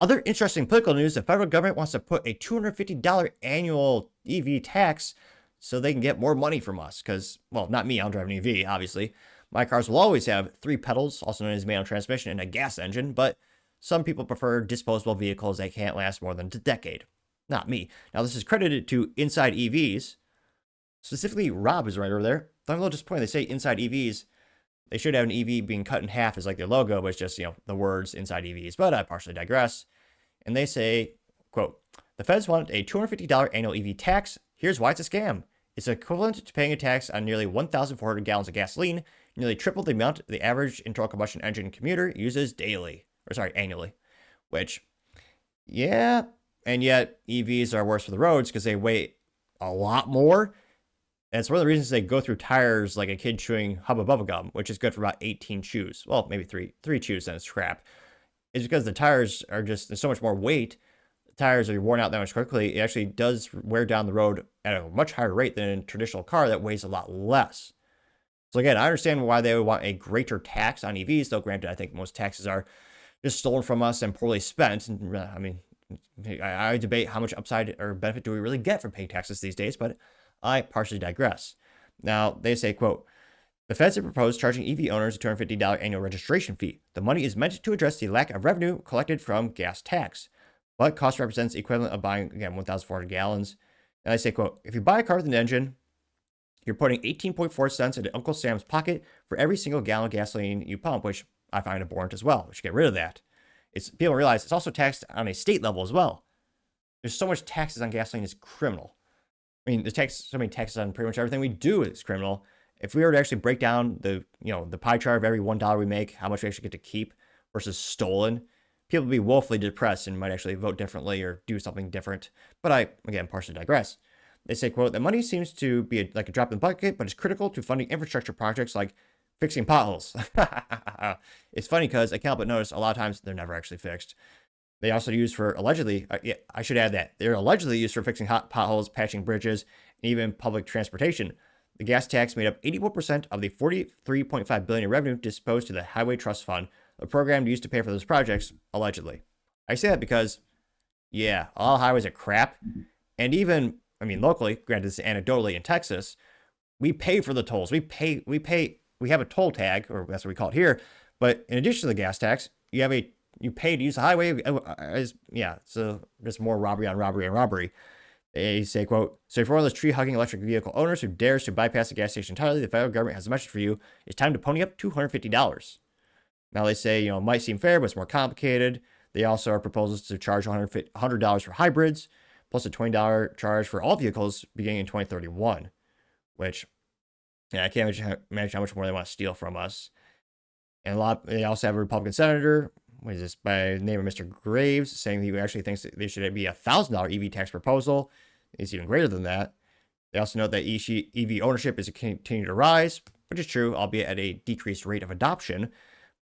Other interesting political news, the federal government wants to put a $250 annual EV tax so they can get more money from us. Because, well, not me, I don't drive an EV, obviously. My cars will always have 3 pedals, also known as manual transmission, and a gas engine, but some people prefer disposable vehicles that can't last more than a decade. Not me. Now, this is credited to Inside EVs. Specifically, Rob is right over there. I'm a little disappointed they say Inside EVs. They should have an EV being cut in half as like their logo, but it's just, the words Inside EVs. But I partially digress. And they say, quote, the feds want a $250 annual EV tax. Here's why it's a scam. It's equivalent to paying a tax on nearly 1,400 gallons of gasoline, nearly triple the amount the average internal combustion engine commuter uses annually. Which, yeah, and yet EVs are worse for the roads because they weigh a lot more. And it's one of the reasons they go through tires like a kid chewing Hubba Bubba gum, which is good for about 18 chews. Well, maybe three chews, then it's crap. It's because the tires are just, there's so much more weight. The tires are worn out that much quickly. It actually does wear down the road at a much higher rate than a traditional car that weighs a lot less. So again, I understand why they would want a greater tax on EVs, though granted, I think most taxes are just stolen from us and poorly spent. And I mean, I debate how much upside or benefit do we really get from paying taxes these days, but I partially digress. Now, they say, quote, the feds have proposed charging EV owners a $250 annual registration fee. The money is meant to address the lack of revenue collected from gas tax, but cost represents the equivalent of buying, again, 1,400 gallons. And I say, quote, if you buy a car with an engine, you're putting 18.4 cents into Uncle Sam's pocket for every single gallon of gasoline you pump, which I find abhorrent as well. We should get rid of that. People realize it's also taxed on a state level as well. There's so much taxes on gasoline, it's criminal. I mean, so many taxes on pretty much everything we do is criminal. If we were to actually break down the pie chart of every $1 we make, how much we actually get to keep versus stolen, people would be woefully depressed and might actually vote differently or do something different. But I, again, partially digress. They say, quote, the money seems to be like a drop in the bucket, but it's critical to funding infrastructure projects like fixing potholes. It's funny because I can't help but notice a lot of times they're never actually fixed. They also use for allegedly, I should add that, they're allegedly used for fixing hot potholes, patching bridges, and even public transportation. The gas tax made up 81% of the $43.5 billion in revenue disposed to the Highway Trust Fund, a program used to pay for those projects, allegedly. I say that because, yeah, all highways are crap. And even, I mean, locally, granted this is anecdotally in Texas, we pay for the tolls. We have a toll tag, or that's what we call it here. But in addition to the gas tax, you pay to use the highway. So there's more robbery on robbery on robbery. They say, quote, so if you're one of those tree-hugging electric vehicle owners who dares to bypass the gas station entirely, the federal government has a message for you. It's time to pony up $250. Now they say, it might seem fair, but it's more complicated. They also are proposals to charge $100 for hybrids, plus a $20 charge for all vehicles beginning in 2031, which, I can't imagine how much more they want to steal from us. And they also have a Republican senator, what is this, by the name of Mr. Graves, saying he actually thinks that there should be a $1,000 EV tax proposal. It's even greater than that. They also note that EV ownership is continuing to rise, which is true, albeit at a decreased rate of adoption.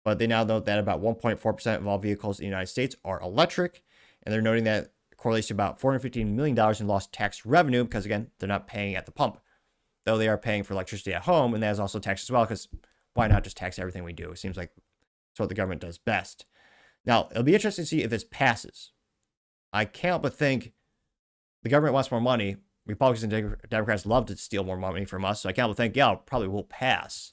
But they now note that about 1.4% of all vehicles in the United States are electric, and they're noting that correlates to about $415 million in lost tax revenue because, again, they're not paying at the pump, though they are paying for electricity at home, and that is also taxed as well because why not just tax everything we do? It seems like it's what the government does best. Now, it'll be interesting to see if this passes. I can't help but think the government wants more money. Republicans and Democrats love to steal more money from us, so I can't help but think, it probably will pass.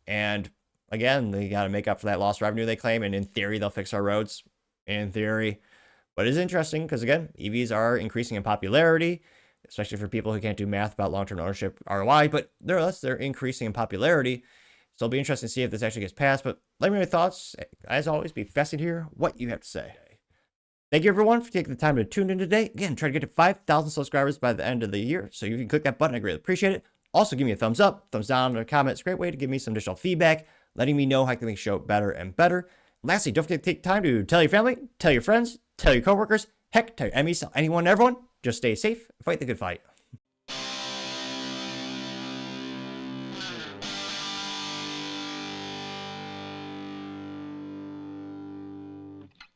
And again, they got to make up for that lost revenue they claim, and in theory, they'll fix our roads. In theory. But it is interesting because, again, EVs are increasing in popularity, especially for people who can't do math about long-term ownership ROI, but they're increasing in popularity. So it'll be interesting to see if this actually gets passed. But let me know your thoughts. As always, be fascinated to hear what you have to say. Thank you, everyone, for taking the time to tune in today. Again, try to get to 5,000 subscribers by the end of the year. So if you can click that button, I greatly appreciate it. Also, give me a thumbs up, thumbs down, or a comment. It's a great way to give me some additional feedback, letting me know how I can make the show better and better. Lastly, don't forget to take time to tell your family, tell your friends, tell your coworkers, heck, tell your enemies, tell anyone and everyone. Just stay safe and fight the good fight.